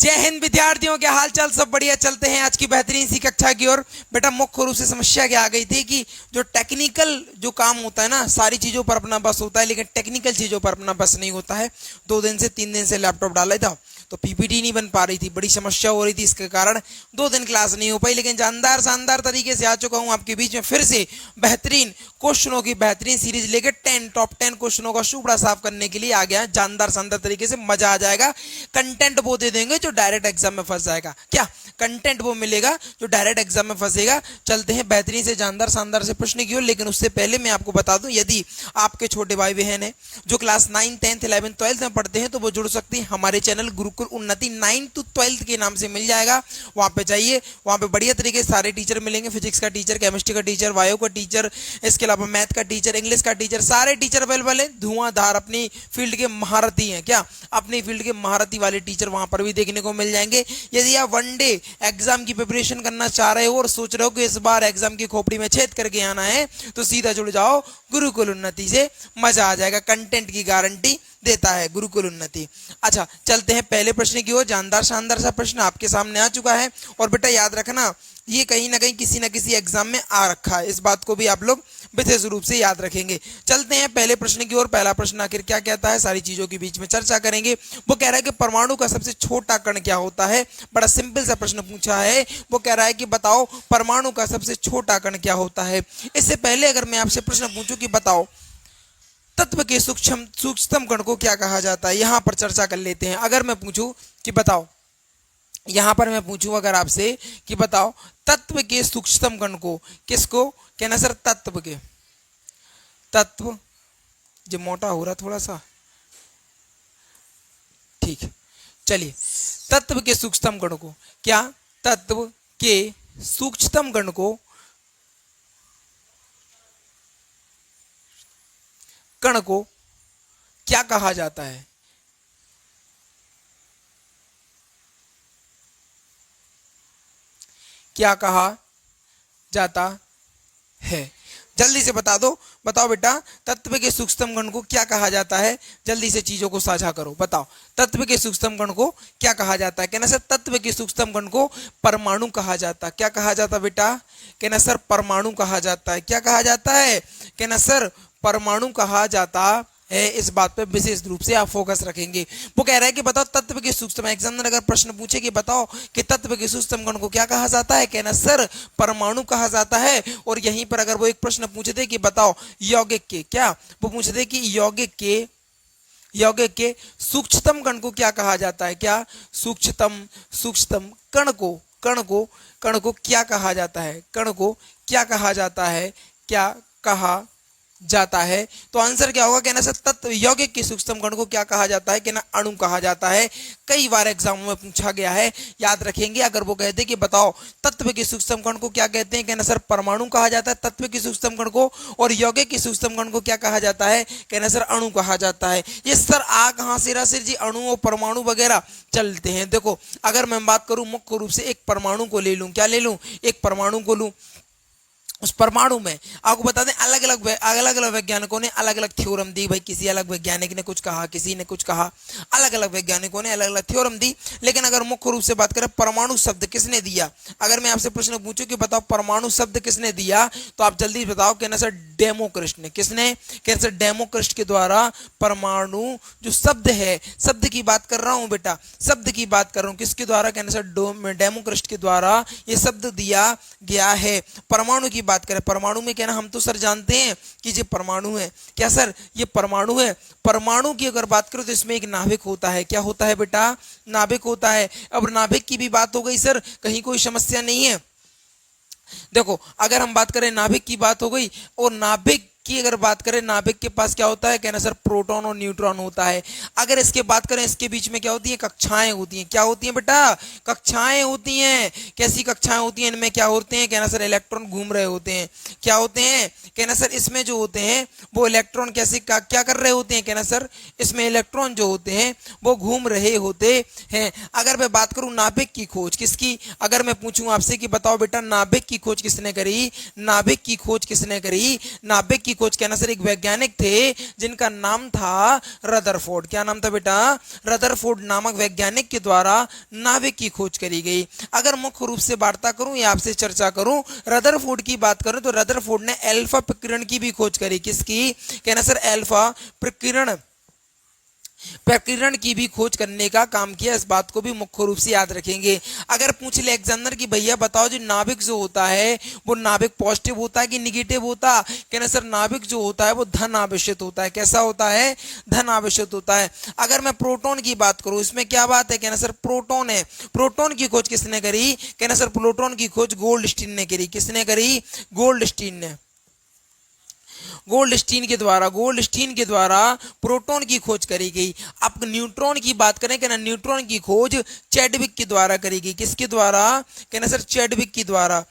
जय हिंद विद्यार्थियों, क्या हाल चाल? सब बढ़िया। चलते हैं आज की बेहतरीन सी कक्षा की ओर। बेटा मुख्य रूप से समस्या क्या आ गई थी कि जो टेक्निकल जो काम होता है ना, सारी चीजों पर अपना बस होता है, लेकिन टेक्निकल चीजों पर अपना बस नहीं होता है। 2 दिन से 3 दिन से लैपटॉप डाला था तो पीपीटी नहीं बन पा रही थी, बड़ी समस्या हो रही थी, इसके कारण 2 दिन क्लास नहीं हो पाई। लेकिन शानदार तरीके से आ चुका हूं आपके बीच में फिर से बेहतरीन क्वेश्चनों की बेहतरीन सीरीज लेकर टॉप 10 क्वेश्चनों का सुपड़ा साफ करने के लिए आ गया। शानदार तरीके से मजा आ जाएगा। कंटेंट वो दे देंगे जो डायरेक्ट एग्जाम में फंस जाएगा। क्या कंटेंट वो मिलेगा जो डायरेक्ट एग्जाम में फंसेगा? चलते हैं बेहतरीन से शानदार से प्रश्न की ओर। लेकिन उससे पहले मैं आपको बता दूं, यदि आपके छोटे भाई बहन है जो क्लास 9, 10, 11, 12 में पढ़ते हैं तो वो जुड़ सकते हैं हमारे चैनल गुरुकुल उन्नति 9 to 12 के नाम से मिल जाएगा। वहां पे जाइए, वहां पे बढ़िया तरीके से सारे टीचर मिलेंगे। फिजिक्स का टीचर, केमिस्ट्री का टीचर, बायो का टीचर, इसके अलावा मैथ का टीचर, इंग्लिश का टीचर, सारे टीचर अवेलेबल है। धुआंधार अपनी फील्ड के महारथी हैं। क्या अपनी फील्ड के महारथी वाले टीचर वहां पर भी देखने को मिल जाएंगे। यदि आप वनडे एग्जाम की प्रिपरेशन करना चाह रहे हो और सोच रहे हो कि इस बार एग्जाम की खोपड़ी में छेद करके आना है तो सीधा जुड़ जाओ गुरुकुल उन्नति से, मजा आ जाएगा। कंटेंट की गारंटी देता है गुरुकुल उन्नति। अच्छा, चलते हैं पहले प्रश्न की ओर। शानदार सा प्रश्न आपके सामने आ चुका है और बेटा याद रखना, ये कहीं ना कहीं किसी ना किसी एग्जाम में आ रखा है। इस बात को भी आप लोग विशेष रूप से याद रखेंगे। चलते हैं पहले प्रश्न की ओर। पहला प्रश्न आखिर क्या कहता है, सारी चीजों के बीच में चर्चा करेंगे। वो कह रहा है कि परमाणु का सबसे छोटा कण क्या होता है। बड़ा सिंपल सा प्रश्न पूछा है। वो कह रहा है कि बताओ परमाणु का सबसे छोटा कण क्या होता है। इससे पहले अगर मैं आपसे प्रश्न पूछूं कि बताओ तत्व के सूक्ष्मतम कण को क्या कहा जाता है, यहां पर चर्चा कर लेते हैं। अगर मैं पूछूं कि बताओ, यहां पर मैं पूछूं अगर आपसे कि बताओ तत्व के सूक्ष्मतम कण को, किसको कहना सर? तत्व के। तत्व जो मोटा हो रहा थोड़ा सा, ठीक है, चलिए। तत्व के सूक्ष्मतम कण को, क्या तत्व के सूक्ष्मतम कण को क्या कहा जाता है? क्या कहा जाता है? जल्दी से बता दो। बताओ बेटा, तत्व के सूक्ष्मतम कण को क्या कहा जाता है? जल्दी से चीजों को साझा करो। बताओ तत्व के सूक्ष्मतम कण को क्या कहा जाता है? कहना सर तत्व के सूक्ष्मतम कण को परमाणु कहा जाता है। क्या कहा जाता बेटा? कहना सर परमाणु कहा जाता है। क्या कहा जाता है? कहना सर परमाणु कहा जाता है। इस बात पर विशेष रूप से आप फोकस रखेंगे। वो कह रहा है कि बताओ तत्व के सूक्ष्म, एग्जामिनर अगर प्रश्न पूछे कि बताओ कि तत्व के सूक्ष्म कण को क्या कहा जाता है, कहना सर परमाणु कहा जाता है। और यहीं पर अगर वो एक प्रश्न पूछे थे कि बताओ यौगिक के, क्या वो पूछे थे कि यौगिक के सूक्ष्मतम कण को क्या कहा जाता है? क्या सूक्ष्मतम कण को क्या कहा जाता है? कण को क्या कहा जाता है? क्या कहा जाता है? तो आंसर क्या होगा? कहना सर तत्व यौगिक के सूक्ष्म कण को क्या कहा जाता है? कहना अणु कहा जाता है। कई बार एग्जामों में पूछा गया है, याद रखेंगे। अगर वो कहते कि बताओ तत्व के सूक्ष्म कण को क्या कहते हैं, कहना सर परमाणु कहा जाता है तत्व के सूक्ष्म कण को। और यौगिक के सूक्ष्म कण को क्या कहा जाता है? कहना सर अणु कहा जाता है। ये सर आ कहां से रहा सर जी? अणु और परमाणु वगैरह चलते हैं। देखो अगर मैं बात करूं मुख्य रूप से एक परमाणु को ले लूं, क्या ले लूं? एक परमाणु को लूं। उस परमाणु में आपको बता दें अलग अलग वैज्ञानिकों ने अलग अलग थ्योरम दी। भाई किसी अलग वैज्ञानिक ने कुछ कहा, किसी ने कुछ कहा, अलग अलग वैज्ञानिकों ने अलग अलग थ्योरम दी। लेकिन अगर मुख्य रूप से बात करें परमाणु शब्द किसने दिया, अगर मैं आपसे प्रश्न पूछूं कि बताओ परमाणु शब्द किसने दिया, तो आप जल्दी बताओ। कहना सर डेमोक्रिस्ट ने। किसने? कहना सर डेमोक्रिस्ट के द्वारा परमाणु जो शब्द है, शब्द की बात कर रहा हूं बेटा, शब्द की बात कर रहा हूं, किसके द्वारा? कहना सर डेमोक्रिस्ट के द्वारा ये शब्द दिया गया है। परमाणु की बात करें, परमाणु में कहना हम तो सर जानते हैं कि ये परमाणु है। क्या सर ये परमाणु है? परमाणु की अगर बात करो तो इसमें एक नाभिक होता है। क्या होता है बेटा? नाभिक होता है। अब नाभिक की भी बात हो गई सर, कहीं कोई समस्या नहीं है। देखो अगर हम बात करें नाभिक की बात हो गई, और नाभिक की अगर बात करें, नाभिक के पास क्या होता है? कहना सर प्रोटॉन और न्यूट्रॉन होता है। अगर इसके बात करें, इसके बीच में क्या होती है? कक्षाएं होती हैं। क्या होती हैं बेटा? कक्षाएं होती हैं। कैसी कक्षाएं होती हैं? इनमें क्या होते हैं? कहना सर इलेक्ट्रॉन घूम रहे होते हैं। क्या होते हैं? कहना सर इसमें जो होते हैं वो इलेक्ट्रॉन कैसे क्या कर रहे होते हैं? कहना सर इसमें इलेक्ट्रॉन जो होते हैं वो घूम रहे होते हैं। अगर मैं बात करूं नाभिक की खोज किसकी, अगर मैं पूछूं आपसे कि बताओ बेटा नाभिक की खोज किसने करी, नाभिक की खोज किसने करी, नाभिक की की खोज? कहना सर एक वैज्ञानिक थे जिनका नाम था रदरफोर्ड। क्या नाम था बेटा? रदरफोर्ड नामक वैज्ञानिक के द्वारा नाभिक की खोज करी गई। अगर मुख्य रूप से वार्ता करूं या आपसे चर्चा करूं, रदरफोर्ड की बात करूं तो रदरफोर्ड ने अल्फा प्रकीर्णन की भी खोज करी। किसकी? कहना सर अल्फा प्रकीर्णन की भी खोज करने का काम किया। इस बात को भी मुख्य रूप से याद रखेंगे। अगर पूछ ले एग्जामिनर की भैया बताओ जो नाभिक जो होता है वो नाभिक पॉजिटिव होता है कि निगेटिव होता? कहना सर नाभिक जो होता है वो धन आवेशित होता है। कैसा होता है? धन आवेशित होता है। अगर मैं प्रोटॉन की बात करूं, इसमें क्या बात है? कहना सर प्रोटॉन है। प्रोटॉन की खोज किसने करी? कहना सर प्रोटॉन की खोज गोल्डस्टीन ने करी। किसने करी? गोल्डस्टीन ने। गोल्डस्टीन के द्वारा प्रोटॉन की खोज करी गई। अब न्यूट्रॉन की बात करें, कहना न्यूट्रॉन की खोज चैडविक के द्वारा करी गई। किसके द्वारा? कहना सर चैडविक के द्वारा।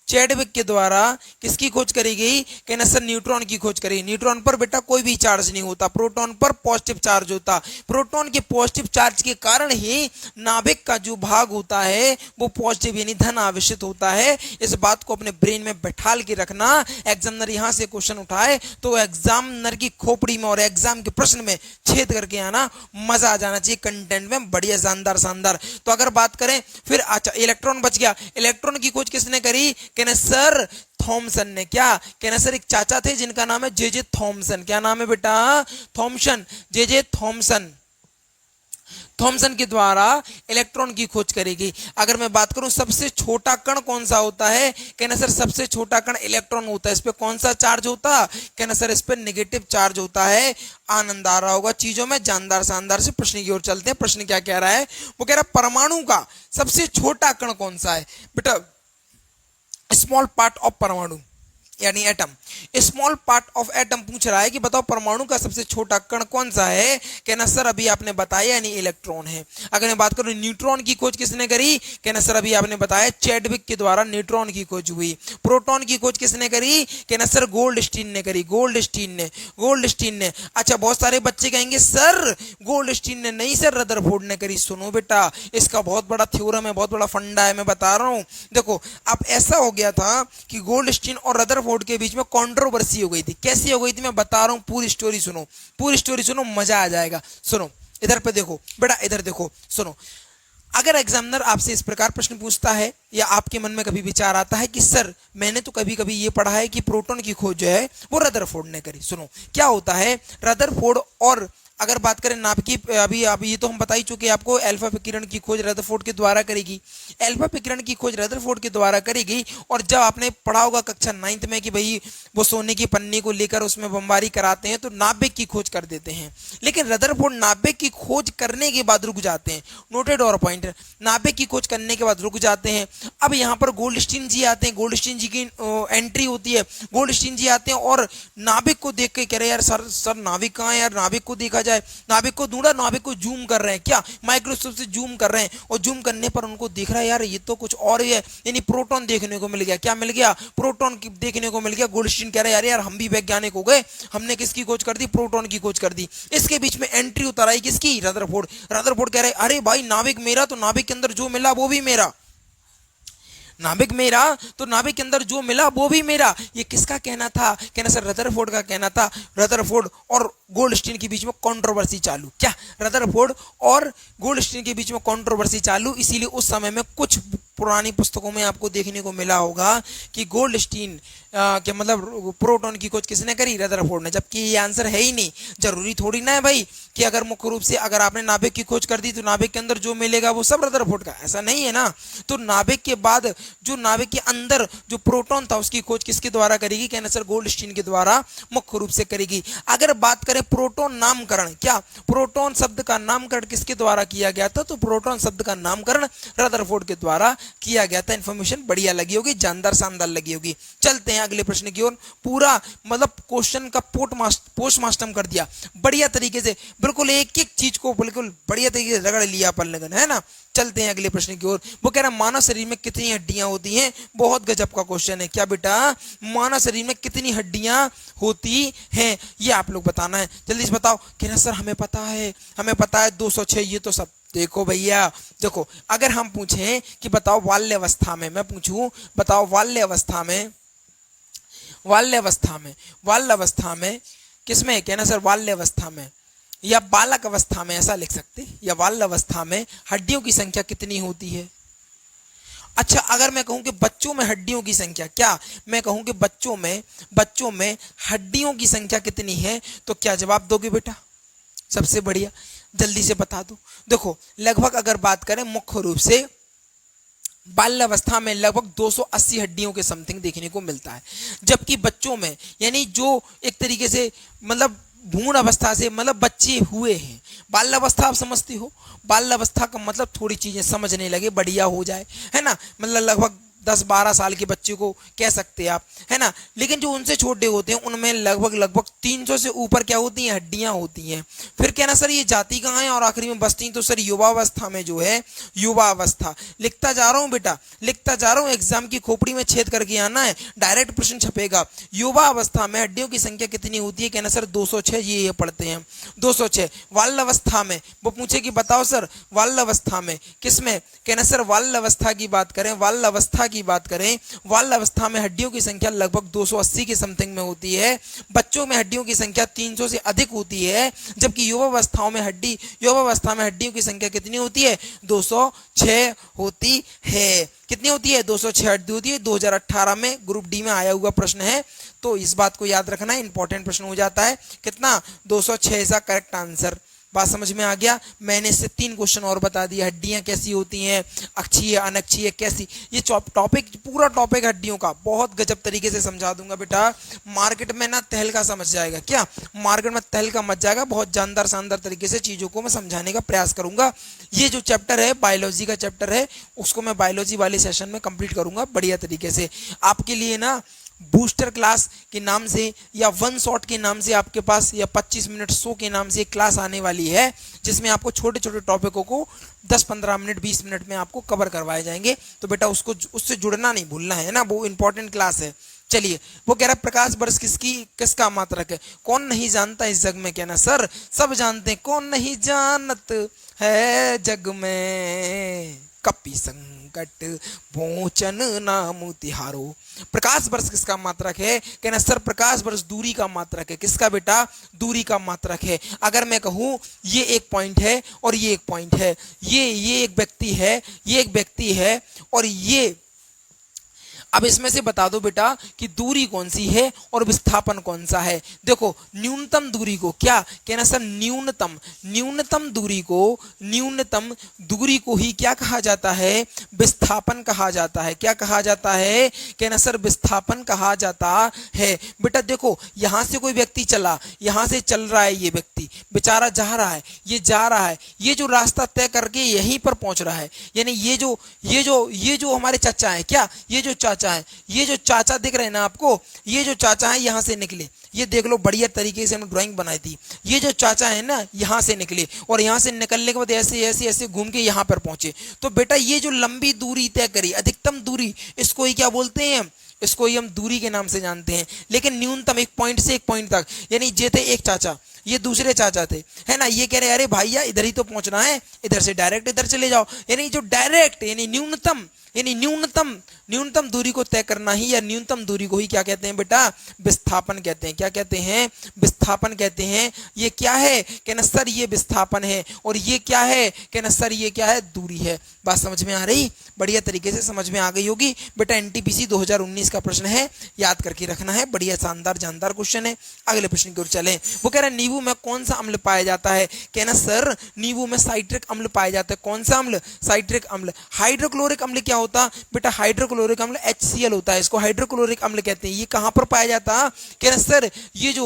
चैडविक के द्वारा किसकी खोज करी गई? कहना सर न्यूट्रॉन की खोज करी। न्यूट्रॉन पर बेटा कोई भी चार्ज नहीं होता, प्रोटॉन पर पॉजिटिव चार्ज होता। प्रोटॉन के पॉजिटिव चार्ज के कारण ही नाभिक का जो भाग होता है वो पॉजिटिव यानी धन आवेशित होता है। इस बात को अपने ब्रेन में बैठाल के रखना। एग्जामिनर यहां से क्वेश्चन उठाए तो एग्जामिनर की खोपड़ी में और एग्जाम के प्रश्न में छेद करके आना, मजा आ जाना चाहिए कंटेंट में, बढ़िया शानदार। तो अगर बात करें फिर, अच्छा इलेक्ट्रॉन बच गया। इलेक्ट्रॉन की खोज किसने करी? कहना सर थॉमसन ने। क्या? कहना सर एक चाचा थे जिनका नाम है जे थॉमसन। क्या नाम है बेटा? थॉमसन। जे थॉमसन के द्वारा इलेक्ट्रॉन की खोज करेगी। अगर मैं बात करूं सबसे छोटा कण कौन सा होता है? कहना सर सबसे छोटा कण इलेक्ट्रॉन होता है। इस पे कौन सा चार्ज होता? कहना सर इस पे नेगेटिव चार्ज होता है। आनंद आ रहा होगा चीजों में, जानदार शानदार से प्रश्न की ओर चलते हैं। प्रश्न क्या कह रहा है? वो कह रहा है परमाणु का सबसे छोटा कण कौन सा है? बेटा स्मॉल पार्ट ऑफ परमाणु यानी atom. Small part of atom पूछ रहा है कि बताओ परमाणु का सबसे छोटा कण कौन सा है? कहना सर अभी आपने बताया यानी इलेक्ट्रॉन है। अगर मैं बात करूं न्यूट्रॉन की खोज किसने करी? कहना सर अभी आपने बताया चैडविक के द्वारा न्यूट्रॉन की खोज हुई। प्रोटॉन की खोज किसने करी? कहना सर गोल्डस्टीन ने करी। गोल्डस्टीन ने। अच्छा बहुत सारे बच्चे कहेंगे सर गोल्डस्टीन ने नहीं, सर रदरफोर्ड ने करी। सुनो बेटा इसका बहुत बड़ा थ्योरम है, बहुत बड़ा फंडा है, मैं बता रहा हूं। देखो अब ऐसा हो गया था कि गोल्डस्टीन और रदरफोर्ड के बीच में कंट्रोवर्सी हो गई थी। कैसी हो गई थी मैं बता रहा हूं, पूरी स्टोरी सुनो, मजा आ जाएगा। सुनो इधर पे देखो बेटा, इधर देखो सुनो। अगर एग्जामिनर आपसे इस प्रकार प्रश्न पूछता है या आपके मन में कभी विचार आता है कि सर मैंने तो कभी कभी ये पढ़ा है कि प्रोटॉन की खोज जो है वो रदरफोर्ड ने करी। सुनो क्या होता है रदरफोर्ड और अगर बात करें नाभिक की, अभी ये तो हम बता ही चुके आपको, अल्फा विकिरण की खोज रदरफोर्ड के द्वारा करेगी। अल्फा विकिरण की खोज रदरफोर्ड के द्वारा करेगी। और जब आपने पढ़ा होगा कक्षा 9th में कि भाई वो सोने की पन्नी को लेकर उसमें बमबारी कराते हैं तो नाभिक की खोज कर देते हैं। लेकिन रदरफोर्ड नाभिक की खोज करने के बाद रुक जाते हैं। नोटेड और पॉइंट, नाभिक की खोज करने के बाद रुक जाते हैं। अब यहाँ पर गोल्डस्टीन जी आते हैं, गोल्डस्टीन जी की एंट्री होती है। गोल्डस्टीन जी आते हैं और नाभिक को देख के कह रहे यार सर नाभिक कहाँ है यार, नाभिक को देखा जाए। नाभिक को ढूंढा, नाभिक को जूम कर रहे हैं, क्या माइक्रोस्कोप से जूम कर रहे हैं। और जूम करने पर उनको दिख रहा है यार ये तो कुछ और ही है, यानी प्रोटॉन देखने को मिल गया। क्या मिल गया? प्रोटॉन देखने को मिल गया। गोल्डस्टीन कह रहे हैं यार हम भी वैज्ञानिक हो गए, हमने किसकी खोज कर दी? प्रोटॉन की खोज कर दी। इसके बीच में एंट्री उतर आई किसकी? रदरफोर्ड कह रहे अरे भाई नाभिक मेरा, तो नाभिक के अंदर जो मिला वो भी मेरा। नाभिक मेरा तो नाभिक के अंदर जो मिला वो भी मेरा। ये किसका कहना था? कहना सर रदरफोर्ड का कहना था। रदरफोर्ड और गोल्डस्टीन के बीच में कंट्रोवर्सी चालू। क्या? रदरफोर्ड और गोल्डस्टीन के बीच में कंट्रोवर्सी चालू। इसीलिए उस समय में कुछ पुरानी पुस्तकों में आपको देखने को मिला होगा कि गोल्डस्टीन के मतलब प्रोटॉन की खोज किसने करी? रदरफोर्ड ने। जबकि ये आंसर है ही नहीं। जरूरी थोड़ी ना है भाई कि अगर मुख्य रूप से अगर आपने नाभिक की खोज कर दी तो नाभिक के अंदर जो मिलेगा वो सब रदरफोर्ड का, ऐसा नहीं है ना। तो नाभिक के बाद जो नाभिक के अंदर जो प्रोटॉन था उसकी खोज किसके द्वारा करेगी? कहना सर गोल्डस्टीन के द्वारा मुख्य रूप से करेगी। अगर बात करें प्रोटॉन नामकरण, क्या प्रोटॉन शब्द का नामकरण किसके द्वारा किया गया था? तो प्रोटॉन शब्द का नामकरण रदरफोर्ड के द्वारा किया गया था। इंफॉर्मेशन बढ़िया लगी होगी, जानदार शानदार लगी होगी। चलते हैं अगले प्रश्न की ओर। पूरा मतलब क्वेश्चन का पोस्टमास्टम कर दिया बढ़िया तरीके से, बिल्कुल एक एक चीज को बिल्कुल बढ़िया तरीके से रगड़ लिया अपन लोगों ने, है ना। चलते हैं अगले प्रश्न की ओर। वो कह रहा है मानव शरीर में कितनी हड्डियां होती हैं? बहुत गजब का क्वेश्चन है। क्या बेटा? मानव शरीर में कितनी हड्डियां होती हैं ये आप लोग बताना है। जल्दी से बताओ। कह रहा सर हमें पता है 206। ये तो सब देखो भैया, देखो अगर हम पूछें कि बताओ बाल्यावस्था में, मैं पूछूं बताओ बाल्यावस्था बाल्यावस्था में किसमें, कहना सर बाल्यावस्था में या बालक अवस्था में, ऐसा लिख सकते, या बाल्यावस्था में हड्डियों की संख्या कितनी होती है। अच्छा, अगर मैं कहूं कि बच्चों में हड्डियों की संख्या, क्या मैं कहूं कि बच्चों में हड्डियों की संख्या कितनी है, तो क्या जवाब दोगे बेटा? सबसे बढ़िया, जल्दी से बता दो। देखो लगभग अगर बात करें मुख्य रूप से बाल्यावस्था में लगभग 280 हड्डियों के समथिंग देखने को मिलता है, जबकि बच्चों में यानी जो एक तरीके से मतलब भ्रूण अवस्था से मतलब बच्चे हुए हैं, बाल्यावस्था आप समझते हो, बाल्यावस्था का मतलब थोड़ी चीजें समझने लगे बढ़िया हो जाए, है ना, मतलब लगभग 10-12 साल के बच्चे को कह सकते हैं आप, है ना। लेकिन जो उनसे छोटे होते हैं उनमें लगभग 300 से ऊपर क्या होती हैं, हड्डियां होती हैं। फिर कहना सर ये जाती कहाँ है और आखिरी में बचती, तो सर युवावस्था में जो है, युवावस्था। लिखता जा रहा हूं बेटा, लिखता जा रहा हूं, एग्जाम की खोपड़ी में छेद करके आना है, डायरेक्ट प्रश्न छपेगा। युवावस्था में हड्डियों की संख्या कितनी होती है, कहना सर 206, ये पढ़ते हैं 206। बाल्यावस्था में वो पूछे कि बताओ सर बाल्यावस्था में किसमें, कहना सर बाल्यावस्था की बात करें, बाल्यावस्था में हड्डियों की संख्या लगभग 280 के समथिंग में होती है। बच्चों में हड्डियों की संख्या 300 से अधिक होती है, जबकि युवावस्था में हड्डियों की संख्या कितनी होती है, 206 होती है। कितनी होती है, 206 हड्डी होती है। 2018 में ग्रुप डी में आया हुआ प्रश्न है, तो इस बात को याद रखना, इंपॉर्टेंट प्रश्न हो जाता है। कितना, 206 का करेक्ट आंसर। बात समझ में आ गया। मैंने इससे 3 क्वेश्चन और बता दिया, हड्डियां कैसी होती हैं, अक्षीय अनक्षीय कैसी, ये टॉपिक पूरा टॉपिक हड्डियों का बहुत गजब तरीके से समझा दूंगा बेटा। मार्केट में ना तहलका समझ जाएगा, क्या मार्केट में तहलका मच जाएगा, बहुत जानदार शानदार तरीके से चीजों को मैं समझाने का प्रयास करूंगा। ये जो चैप्टर है बायोलॉजी का चैप्टर है, उसको मैं बायोलॉजी वाले सेशन में कंप्लीट करूंगा बढ़िया तरीके से। आपके लिए ना बूस्टर क्लास के नाम से या वन शॉट के नाम से आपके पास, या 25 मिनट शो के नाम से एक क्लास आने वाली है, जिसमें आपको छोटे छोटे टॉपिकों को 10-15 मिनट 20 मिनट में आपको कवर करवाए जाएंगे। तो बेटा उससे जुड़ना नहीं भूलना है ना, वो इंपॉर्टेंट क्लास है। चलिए, वो कह रहा है प्रकाश वर्ष किसका मात्रक है, कौन नहीं जानता इस जग में, कहना सर सब जानते हैं, कौन नहीं जानत है जग में, कपि संकट भोचन नाम तिहारो। प्रकाश वर्ष किसका मात्रक है, कहना सर प्रकाश वर्ष दूरी का मात्रक है। किसका बेटा, दूरी का मात्रक है। अगर मैं कहूं ये एक पॉइंट है और ये एक पॉइंट है, ये एक व्यक्ति है, ये एक व्यक्ति है, और ये, अब इसमें से बता दो बेटा कि दूरी कौन सी है और विस्थापन कौन सा है। देखो न्यूनतम दूरी को क्या कहना सर, न्यूनतम दूरी को ही क्या कहा जाता है, विस्थापन कहा जाता है। क्या कहा जाता है, कहना सर विस्थापन कहा जाता है। बेटा देखो यहां से कोई व्यक्ति चला, यहां से चल रहा है, ये व्यक्ति बेचारा जा रहा है, ये जा रहा है, ये जो रास्ता तय करके यहीं पर पहुंच रहा है, यानी ये जो हमारे चाचा है, क्या ये जो चाचा है, ये जो चाचा दिख रहे हैं ना आपको, ये जो चाचा है यहां से निकले, ये देख लो बढ़िया तरीके से हमने ड्राइंग बनाई थी। ये जो चाचा है ना यहां से निकले, और यहां से निकलने के बाद ऐसे ऐसे ऐसे घूम के यहां पर पहुंचे। तो बेटा ये जो लंबी दूरी तय करी, अधिकतम दूरी, इसको ही क्या बोलते हैं, इसको ही हम दूरी के नाम से जानते हैं। लेकिन न्यूनतम एक पॉइंट से एक पॉइंट तक, यानी ये थे एक चाचा, ये दूसरे चाचा थे, है ना, ये कह रहे अरे भैया इधर ही तो पहुंचना है, इधर से डायरेक्ट इधर चले जाओ। यानी जो डायरेक्ट यानी न्यूनतम दूरी को तय करना ही, या न्यूनतम दूरी को ही क्या कहते हैं बेटा, विस्थापन कहते हैं। क्या कहते हैं, विस्थापन कहते हैं। ये क्या है, कहना सर ये विस्थापन है, और ये क्या है, कहना सर ये क्या है, दूरी है। बात समझ में आ रही, बढ़िया तरीके से समझ में आ गई होगी बेटा। एनटीपीसी 2019 का प्रश्न है, याद करके रखना है, बढ़िया शानदार जानदार क्वेश्चन है। अगले प्रश्न की ओर चलें। वो कह रहा है नींबू में कौन सा अम्ल पाया जाता है, कहना सर नींबू में साइट्रिक अम्ल पाया जाता है। कौन सा अम्ल, साइट्रिक अम्ल। हाइड्रोक्लोरिक अम्ल क्या होता बेटा, हाइड्रोक्लोरिक अम्ल HCl होता है, इसको हाइड्रोक्लोरिक अम्ल कहते हैं। ये कहां पर पाया जाता, कहना सर ये जो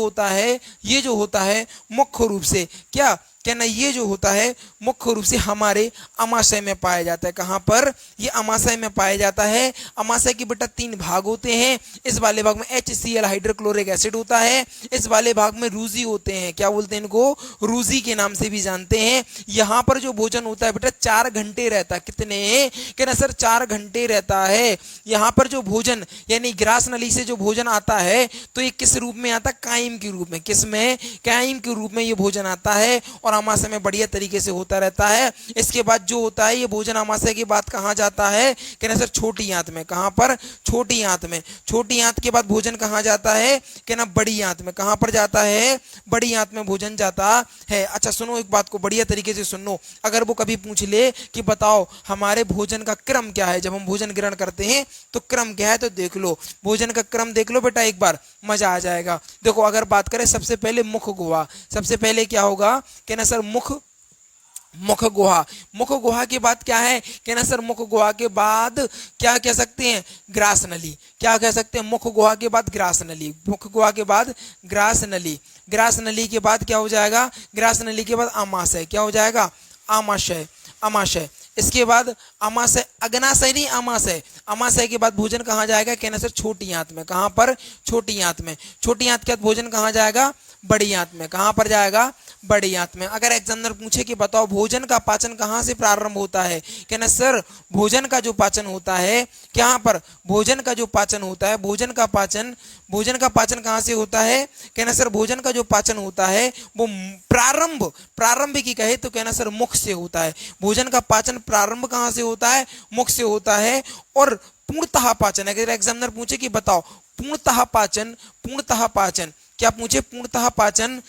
होता है मुख्य रूप से, क्या कहना, ये जो होता है मुख्य रूप से हमारे अमाशय में पाया जाता है। कहां पर, ये अमाशय में पाया जाता है। अमाशय के बेटा 3 भाग होते हैं। इस वाले भाग में HCl हाइड्रोक्लोरिक एसिड होता है, इस वाले भाग में रूजी होते हैं। क्या बोलते हैं इनको, रूजी के नाम से भी जानते हैं। यहां पर जो भोजन होता है बेटा 4 घंटे रहता है। कितने, कहना सर 4 घंटे रहता है। यहां पर जो भोजन यानी ग्रास नली से जो भोजन आता है, तो ये किस रूप में आता है, कायम के रूप में। किस में, कायम के रूप में ये भोजन आता है। और और आमाशय में बढ़िया तरीके से होता रहता है। इसके बाद जो होता है ये भोजन आमाशय के बाद कहाँ जाता है, कहना सर छोटी आंत में। कहाँ पर, छोटी आंत में। छोटी आंत के बाद भोजन कहाँ जाता है, कहना बड़ी आंत में। कहाँ पर जाता है, बड़ी आंत में भोजन जाता है। अच्छा सुनो एक बात को बढ़िया तरीके से सुनो, अगर वो कभी पूछ ले कि बताओ हमारे भोजन का क्रम क्या है, जब हम भोजन ग्रहण करते हैं तो क्रम क्या है, तो देख लो भोजन का क्रम देख लो बेटा एक बार, मजा आ जाएगा। देखो अगर बात करें सबसे पहले मुख गुहा, सबसे पहले क्या होगा, कहना सर मुख गुहा। मुख गुहा के बाद क्या है, कहना सर मुख गुहा के बाद क्या कह सकते हैं, ग्रास नली। क्या कह सकते हैं, मुख गुहा के बाद ग्रास नली। मुख गुहा के बाद ग्रास नली। ग्रास नली के बाद क्या हो जाएगा, ग्रास नली के बाद आमाशय। क्या हो जाएगा, आमाशय। आमाशय इसके बाद आमाशय, अग्नाशय नहीं आमाशय। आमाशय के बाद भोजन कहाँ जाएगा, कहना सर छोटी आंत में। कहाँ पर, छोटी आंत में। छोटी आंत के बाद भोजन कहाँ जाएगा, बड़ी आंत में। कहाँ पर जाएगा, बड़ी आंत में। अगर एग्जामिनर पूछे कि बताओ भोजन का पाचन कहाँ से प्रारंभ होता है, कहना सर भोजन का जो पाचन होता है, क्या पर, भोजन का जो पाचन होता है, भोजन का पाचन कहाँ से होता है, कहना सर भोजन का जो पाचन होता है वो प्रारंभ की कहे तो कहना सर मुख से होता है। भोजन का पाचन प्रारंभ कहाँ से होता है, मुख से होता है। और पूर्णतः पाचन, अगर एग्जामिनर पूछे कि बताओ पूर्णतः पाचन क्या पूछे, पूर्णतः पाचन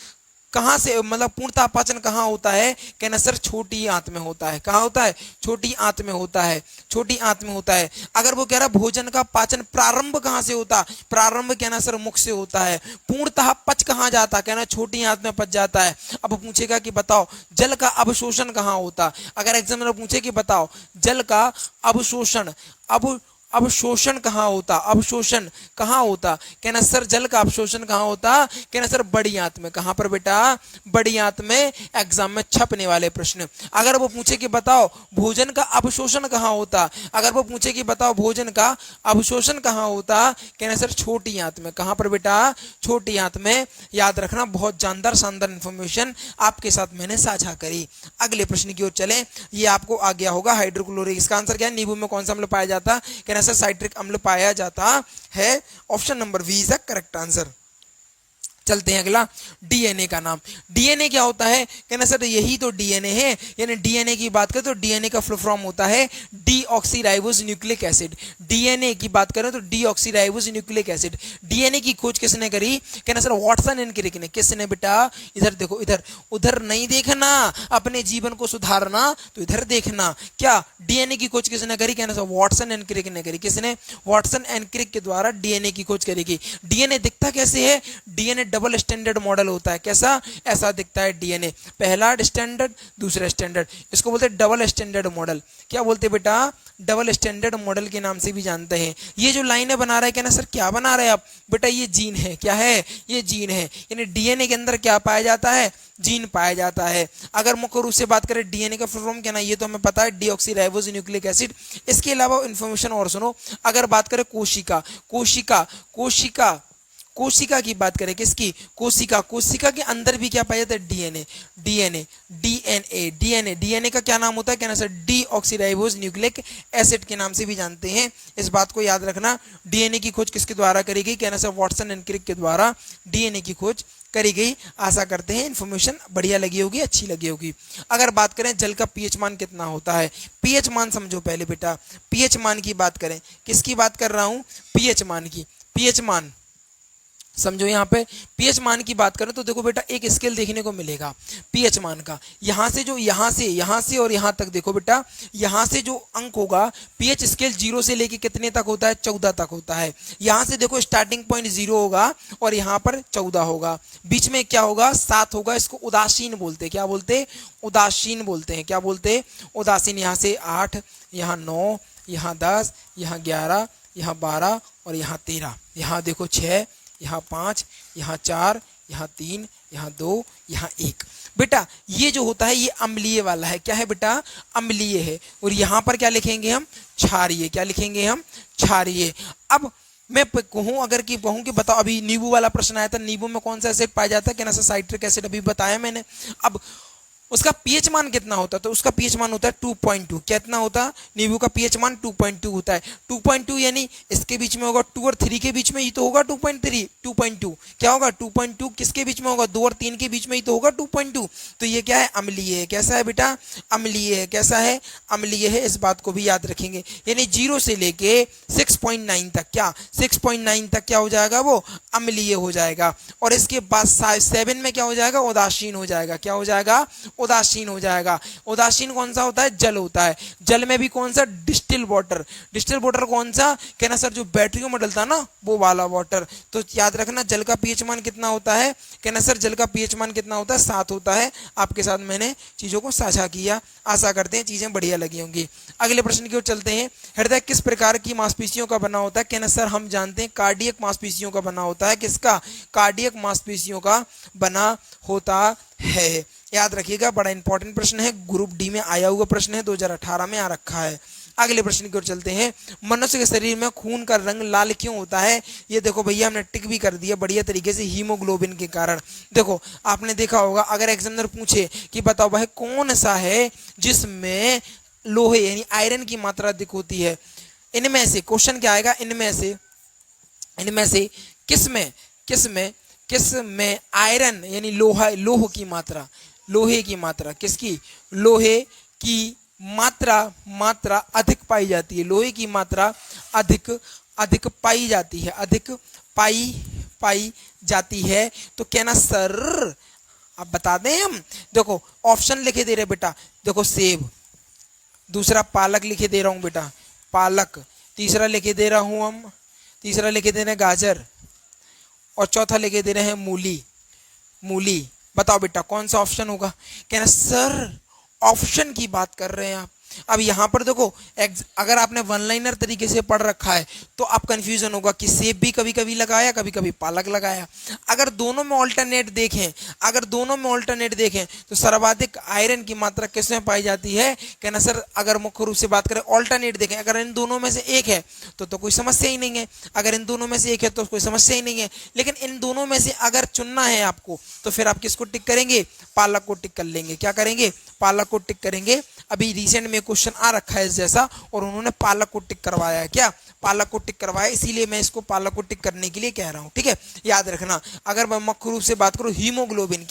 कहाँ से, मतलब पूर्णतः पाचन कहाँ होता है, कहना सर छोटी आंत में होता है। कहाँ होता है, छोटी आंत में होता है। छोटी आंत में होता है। अगर वो कह रहा भोजन का पाचन प्रारंभ कहाँ से होता, प्रारंभ कहना सर मुख से होता है। पूर्णतः पच कहाँ जाता, कहना छोटी आंत में पच जाता है। अब पूछेगा कि बताओ जल का अवशोषण कहाँ होता, अगर एग्जामिनर पूछे कि बताओ जल का अवशोषण कहाँ होता, अवशोषण कहाँ होता, कहना सर जल का अवशोषण कहाँ होता, कहना सर बड़ी आंत में। कहाँ पर बेटा, बड़ी आंत में। एग्जाम में छपने वाले प्रश्न। अगर वो पूछे कि बताओ भोजन का अवशोषण कहाँ होता, अगर वो पूछे कि बताओ भोजन का अवशोषण कहाँ होता, कहना सर छोटी आंत में। कहाँ पर बेटा, छोटी आंत में। याद रखना, बहुत जानदार शानदार इंफॉर्मेशन आपके साथ मैंने साझा करी। अगले प्रश्न की ओर चले, ये आपको आ गया होगा हाइड्रोक्लोरिक। इसका आंसर क्या है, नींबू में कौन सा अम्ल पाया जाता, कहना सर साइट्रिक अम्ल पाया जाता है। Option number B is the correct answer. चलते हैं अगला, डीएनए का नाम। डीएनए क्या होता है, कहना सर यही तो डीएनए है। यानी डीएनए की बात करें तो डीएनए का फुल फॉर्म होता है डीऑक्सीराइबोस न्यूक्लिक एसिड। डीएनए की बात करें तो डीऑक्सीराइबोस न्यूक्लिक एसिड। डीएनए की खोज किसने करी, कहना सर वाटसन एंड क्रिक ने। किसने बेटा, इधर देखो, इधर उधर नहीं देखना, अपने जीवन को सुधारना तो इधर देखना। क्या डीएनए की खोज किसने करी, कहना सर वाटसन एंड क्रिक ने करी। किसने, वाटसन एंड क्रिक के द्वारा डीएनए की खोज करेगी। डीएनए दिखता कैसे है, डीएनए डबल स्टैंडर्ड मॉडल होता है। कैसा, ऐसा दिखता है डीएनए। पहला स्टैंडर्ड, दूसरा स्टैंडर्ड, इसको बोलते हैं डबल स्टैंडर्ड मॉडल। क्या बोलते हैं बेटा, डबल स्टैंडर्ड मॉडल के नाम से भी जानते हैं। ये जो लाइनें बना रहा है, कहना सर क्या बना रहे हैं आप, बेटा ये जीन है। क्या है, ये जीन है। यानी डीएनए के अंदर क्या पाया जाता है, जीन पाया जाता है। अगर मुख्य रूप से बात करें डीएनए का फुल फॉर्म क्या ना, ये तो हमें पता है डीऑक्सीराइबोस न्यूक्लिक एसिड। इसके अलावा इंफॉर्मेशन और सुनो, अगर बात करें कोशिका की बात करें, किसकी, कोशिका के अंदर भी क्या पाया जाता है, डीएनए का क्या नाम होता है, कहना सर डीऑक्सीराइबोस न्यूक्लिक एसिड के नाम से भी जानते हैं। इस बात को याद रखना। डीएनए की खोज किसके द्वारा करी गई, कहना सर वाटसन एंड क्रिक के द्वारा डीएनए की खोज करी गई। आशा करते हैं इन्फॉर्मेशन बढ़िया लगी होगी, अच्छी लगी होगी। अगर बात करें जल का पीएच मान कितना होता है, पीएच मान समझो पहले बेटा। पीएच मान की बात करें, किसकी बात कर रहा हूं, पीएच मान की। पीएच मान समझो, यहाँ पे पीएच मान की बात करें तो देखो बेटा एक स्केल देखने को मिलेगा पीएच मान का। यहाँ से और यहाँ तक देखो बेटा, यहाँ से जो अंक होगा पीएच स्केल 0 से लेके कितने तक होता है, 14 तक होता है। यहाँ से देखो स्टार्टिंग पॉइंट 0 होगा और यहाँ पर 14 होगा। बीच में क्या होगा, 7 होगा। इसको उदासीन बोलते हैं। क्या बोलते, उदासीन बोलते हैं। क्या बोलते, उदासीन। यहाँ से 8, यहाँ 9, यहाँ 10, यहाँ 11, यहाँ 12 और यहाँ 13। यहाँ देखो 6, यहाँ 5, यहाँ 4, यहाँ 3, यहाँ 2, यहाँ 1। बेटा ये जो होता है ये अम्लीय वाला है। क्या है बेटा, अम्लीय है। और यहाँ पर क्या लिखेंगे हम, क्षारीय। क्या लिखेंगे हम, क्षारीय। अब मैं कहूँ, अगर कि कहूँ कि बताओ, अभी नींबू वाला प्रश्न आया था, नींबू में कौन सा एसिड पाया जाता है, कहना सर साइट्रिक एसिड, अभी बताया मैंने। अब उसका पीएच मान कितना होता है, तो उसका पीएच मान होता है 2.2। कितना होता है नींबू का पीएच मान 2.2 होता है। 2.2 यानी इसके बीच में होगा 2 और 3 के बीच में ही तो होगा 2.3 2.2 क्या होगा 2.2 किसके बीच में होगा 2 और 3 के बीच में ही तो होगा 2.2। तो ये क्या है अम्लीय है। कैसा है बेटा अम्लीय है। कैसा है अम्लीय है, इस बात को भी याद रखेंगे। यानी 0 से लेके 6.9 तक क्या 6.9 तक क्या हो जाएगा वो अम्लीय हो जाएगा। और इसके बाद 7 में क्या हो जाएगा उदासीन हो जाएगा। क्या हो जाएगा उदासीन हो जाएगा। उदासीन कौन सा होता है जल होता है। जल में भी कौन सा डिस्टिल वाटर। डिस्टिल वाटर कौन सा कहना सर जो बैटरियों में डलता ना वो वाला वाटर। तो याद रखना जल का पीएच मान कितना होता है कहना सर जल का पीएच मान कितना होता है 7 होता है। आपके साथ मैंने चीजों को साझा किया, आशा करते हैं चीजें बढ़िया लगी होंगी। अगले प्रश्न की ओर चलते हैं। हृदय किस प्रकार की मांसपेशियों का बना होता है कहना सर हम जानते हैं कार्डियक मांसपेशियों का बना होता है। किसका कार्डियक मांसपेशियों का बना होता है। याद रखिएगा बड़ा इंपॉर्टेंट प्रश्न है, ग्रुप डी में आया हुआ प्रश्न है, 2018 में आ रखा है। अगले प्रश्न की ओर चलते हैं। मनुष्य के शरीर में खून का रंग लाल क्यों होता है। ये देखो भैया हमने टिक भी कर दिया बढ़िया तरीके से, हीमोग्लोबिन के कारण। देखो आपने देखा होगा अगर एग्जामिनर पूछे कि बताओ भाई कौन सा है जिसमें लोहे यानी आयरन की मात्रा अधिक होती है, इनमें से क्वेश्चन क्या आएगा इनमें से किसमें आयरन यानी लोहे की मात्रा किसकी लोहे की मात्रा अधिक पाई जाती है। लोहे की मात्रा अधिक पाई जाती है। तो कहना सर अब बता दें हम। देखो ऑप्शन लिखे दे रहे बेटा, देखो सेब, दूसरा पालक लिखे दे रहा हूं बेटा पालक, तीसरा लिखे दे रहा हूं तीसरा लिखे दे रहे हैं गाजर, और चौथा लिखे दे रहे हैं मूली। बताओ बेटा कौन सा ऑप्शन होगा। कहना सर ऑप्शन की बात कर रहे हैं आप। अब यहां पर देखो अगर आपने वन लाइनर तरीके से पढ़ रखा है तो आप कंफ्यूजन होगा कि सेब भी कभी कभी लगाया कभी कभी पालक लगाया। अगर दोनों में ऑल्टरनेट देखें तो सर्वाधिक आयरन की मात्रा किसमें पाई जाती है। कहना सर अगर मुख्य रूप से बात करें ऑल्टरनेट देखें, अगर इन दोनों में से एक है तो कोई समस्या ही नहीं है। अगर इन दोनों में से एक है तो कोई समस्या ही नहीं है। लेकिन इन दोनों में से अगर चुनना है आपको तो फिर आप किसको टिक करेंगे पालक को टिक कर लेंगे। क्या करेंगे पालक को टिक करेंगे। अभी रिसेंट में क्वेश्चन आ रखा है इस जैसा और उन्होंने पालक को टिक करवाया है। क्या पालक को टिक करवाया, इसीलिए मैं इसको पालक को टिक करने के लिए कह रहा हूं। ठीक है याद रखना। अगर मैं मुख्य रूप से बात करूं हीमोग्लोबिन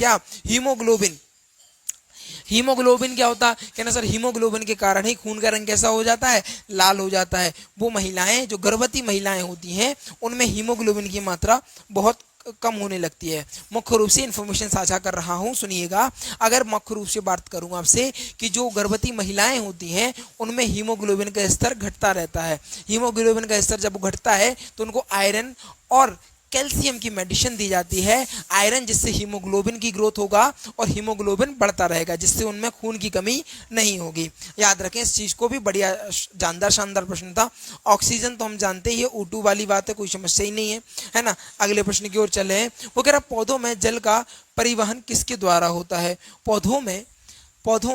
क्या होता है कहना सर हीमोग्लोबिन के कारण ही खून का रंग कैसा हो जाता है लाल हो जाता है। वो महिलाएं जो गर्भवती महिलाएं होती हैं उनमें हीमोग्लोबिन की मात्रा बहुत कम होने लगती है। मुख्य रूप से इंफॉर्मेशन साझा कर रहा हूं सुनिएगा। अगर मुख्य रूप से बात करूं आपसे कि जो गर्भवती महिलाएं होती हैं उनमें हीमोग्लोबिन का स्तर घटता रहता है। हीमोग्लोबिन का स्तर जब घटता है तो उनको आयरन और कैल्शियम की मेडिसिन दी जाती है। आयरन जिससे हीमोग्लोबिन की ग्रोथ होगा और हीमोग्लोबिन बढ़ता रहेगा जिससे उनमें खून की कमी नहीं होगी। याद रखें इस चीज को भी, बढ़िया जानदार शानदार प्रश्न था। ऑक्सीजन तो हम जानते ही है O2 वाली बात है, कोई समस्या ही नहीं है ना। अगले प्रश्न की ओर चले हैं। वो कह रहा पौधों में जल का परिवहन किसके द्वारा होता है। पौधों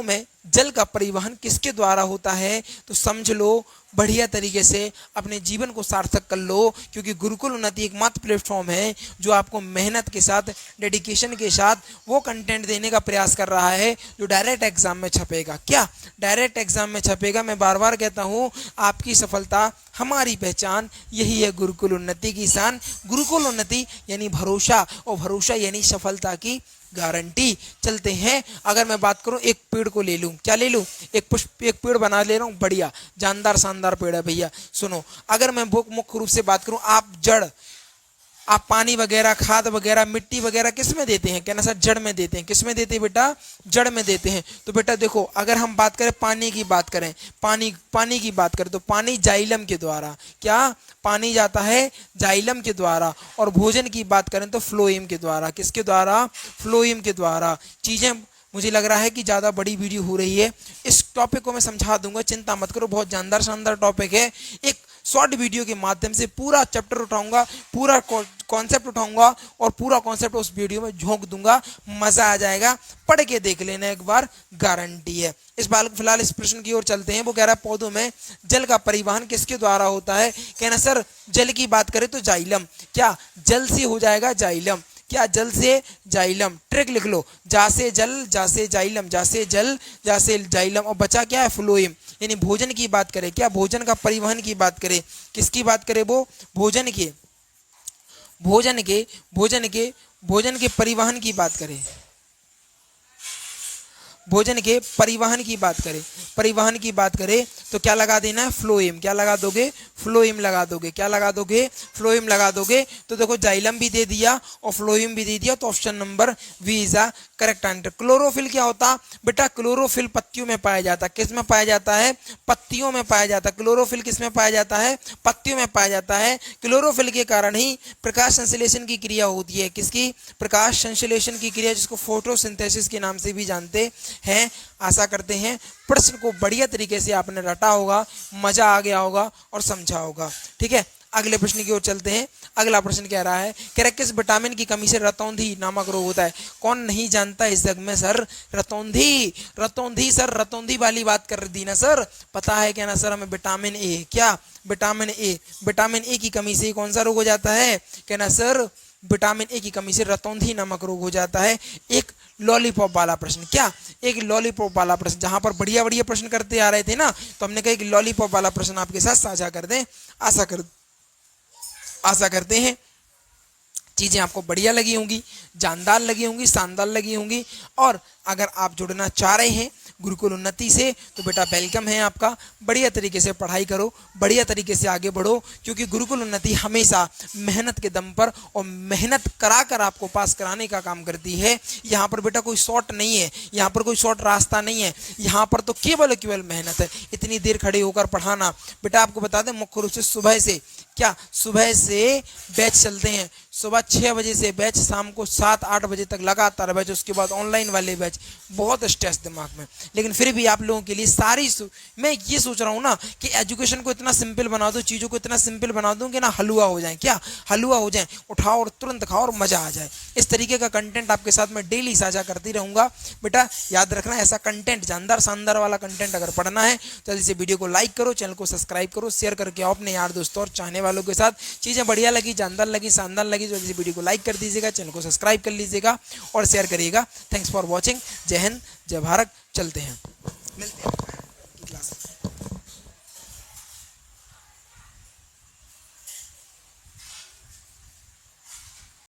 में जल का परिवहन किसके द्वारा होता है। तो समझ लो बढ़िया तरीके से अपने जीवन को सार्थक कर लो, क्योंकि गुरुकुल उन्नति एकमात्र प्लेटफॉर्म है जो आपको मेहनत के साथ डेडिकेशन के साथ वो कंटेंट देने का प्रयास कर रहा है जो डायरेक्ट एग्जाम में छपेगा। क्या डायरेक्ट एग्जाम में छपेगा। मैं बार बार कहता हूँ आपकी सफलता हमारी पहचान, यही है गुरुकुल उन्नति की शान। गुरुकुल उन्नति यानी भरोसा, और भरोसा यानी सफलता की गारंटी। चलते हैं। अगर मैं बात करूं एक पेड़ को ले लूं, क्या ले लूं एक पेड़ बना ले रहा हूं, बढ़िया जानदार शानदार पेड़ है भैया। सुनो अगर मैं मुख्य रूप से बात करूं आप पानी वगैरह खाद वगैरह मिट्टी वगैरह किस में देते हैं। कहना सर जड़ में देते हैं। किस में देते हैं बेटा जड़ में देते हैं। तो बेटा देखो अगर हम बात करें पानी की बात करें तो पानी जाइलम के द्वारा, क्या पानी जाता है जाइलम के द्वारा। और भोजन की बात करें तो फ्लोएम के द्वारा। किसके द्वारा फ्लोएम के द्वारा। चीजें मुझे लग रहा है कि ज़्यादा बड़ी वीडियो हो रही है, इस टॉपिक को मैं समझा दूंगा, चिंता मत करो। बहुत जानदार शानदार टॉपिक है। एक शॉर्ट वीडियो के माध्यम से पूरा चैप्टर उठाऊंगा, पूरा कॉन्सेप्ट उठाऊंगा और पूरा कॉन्सेप्ट उस वीडियो में झोंक दूंगा। मजा आ जाएगा, पढ़ के देख लेना एक बार, गारंटी है। इस बार फिलहाल इस प्रश्न की ओर चलते हैं। वो कह रहा है पौधों में जल का परिवहन किसके द्वारा होता है। कहना सर जल की बात करें तो जाइलम। क्या जल से हो जाएगा जाइलम। क्या, जल से जाइलम। ट्रिक लिख लो, जा से जल, जा से जाइलम, जा से जल, जा से जाइलम। और बचा क्या है, फ्लोएम, यानी भोजन की बात करें, क्या, भोजन का परिवहन की बात करें। किसकी बात करें, वो भोजन के, भोजन के, भोजन के, भोजन के परिवहन की बात करें, भोजन के परिवहन की बात करें, परिवहन की बात करें तो क्या लगा देना है, फ्लोएम। क्या लगा दोगे, फ्लोएम लगा दोगे। क्या लगा दोगे, फ्लोएम लगा दोगे। तो देखो जाइलम भी दे दिया और फ्लोएम भी दे दिया, तो option number V is a correct answer. Chlorophyll क्या होता बेटा, क्लोरोफिल पत्तियों में पाया जाता है। किस में पाया जाता है, पत्तियों में पाया जाता है। क्लोरोफिल किस में पाया जाता है, पत्तियों में पाया जाता है। क्लोरोफिल के कारण ही प्रकाश संश्लेषण की क्रिया होती है। किसकी, प्रकाश संश्लेषण की क्रिया, जिसको फोटोसिंथेसिस के नाम से भी जानते हैं। आशा करते हैं प्रश्न को बढ़िया तरीके से आपने रटा होगा, मजा आ गया होगा और समझा होगा। ठीक है, अगले प्रश्न की ओर चलते हैं। अगला प्रश्न कह रहा है कि किस विटामिन की कमी से रतौंधी नामक रोग होता है। कौन नहीं जानता इस जग में सर, रतौंधी। रतौंधी सर, रतौंधी वाली बात कर दी ना सर, पता है क्या ना सर हमें, विटामिन ए। क्या, विटामिन ए, विटामिन ए की कमी से कौन सा रोग हो जाता है, कहना सर विटामिन ए की कमी से रतौंधी नामक रोग हो जाता है। एक लॉलीपॉप वाला प्रश्न, क्या, एक लॉलीपॉप वाला प्रश्न, जहां पर बढ़िया बढ़िया प्रश्न करते आ रहे थे ना, तो हमने कहा कि लॉलीपॉप वाला प्रश्न आपके साथ साझा कर दें। आशा करते हैं चीजें आपको बढ़िया लगी होंगी, जानदार लगी होंगी, शानदार लगी होंगी। और अगर आप जुड़ना चाह रहे हैं गुरुकुल उन्नति से तो बेटा वेलकम है आपका। बढ़िया तरीके से पढ़ाई करो, बढ़िया तरीके से आगे बढ़ो, क्योंकि गुरुकुल उन्नति हमेशा मेहनत के दम पर और मेहनत करा कर आपको पास कराने का काम करती है। यहाँ पर बेटा कोई शॉर्ट नहीं है, यहाँ पर कोई शॉर्ट रास्ता नहीं है, यहाँ पर तो केवल मेहनत है। इतनी देर खड़े होकर पढ़ाना, बेटा आपको बता दें मुख्य रूप से सुबह से, क्या, सुबह से बैच चलते हैं। सुबह 6 बजे से बैच, शाम को 7-8 बजे तक लगातार बैच, उसके बाद ऑनलाइन वाले बैच। बहुत स्ट्रेस दिमाग में, लेकिन फिर भी आप लोगों के लिए मैं ये सोच रहा हूँ ना कि एजुकेशन को इतना सिंपल बना दूं, चीज़ों को इतना सिंपल बना दूं कि ना हलवा हो जाए। क्या, हलवा हो जाए, उठाओ और तुरंत खाओ और मजा आ जाए। इस तरीके का कंटेंट आपके साथ मैं डेली साझा करती रहूंगा। बेटा याद रखना, ऐसा कंटेंट, जानदार शानदार वाला कंटेंट अगर पढ़ना है तो जल्दी से वीडियो को लाइक करो, चैनल को सब्सक्राइब करो, शेयर करके आओ अपने यार दोस्तों और चाहने वालों के साथ। चीज़ें बढ़िया लगी, जानदार लगी, शानदार लगी, जल्दी से वीडियो को लाइक कर दीजिएगा, चैनल को सब्सक्राइब कर लीजिएगा और शेयर करिएगा। Thanks for watching. जय हिंद, जय भारत। चलते हैं, मिलते हैं।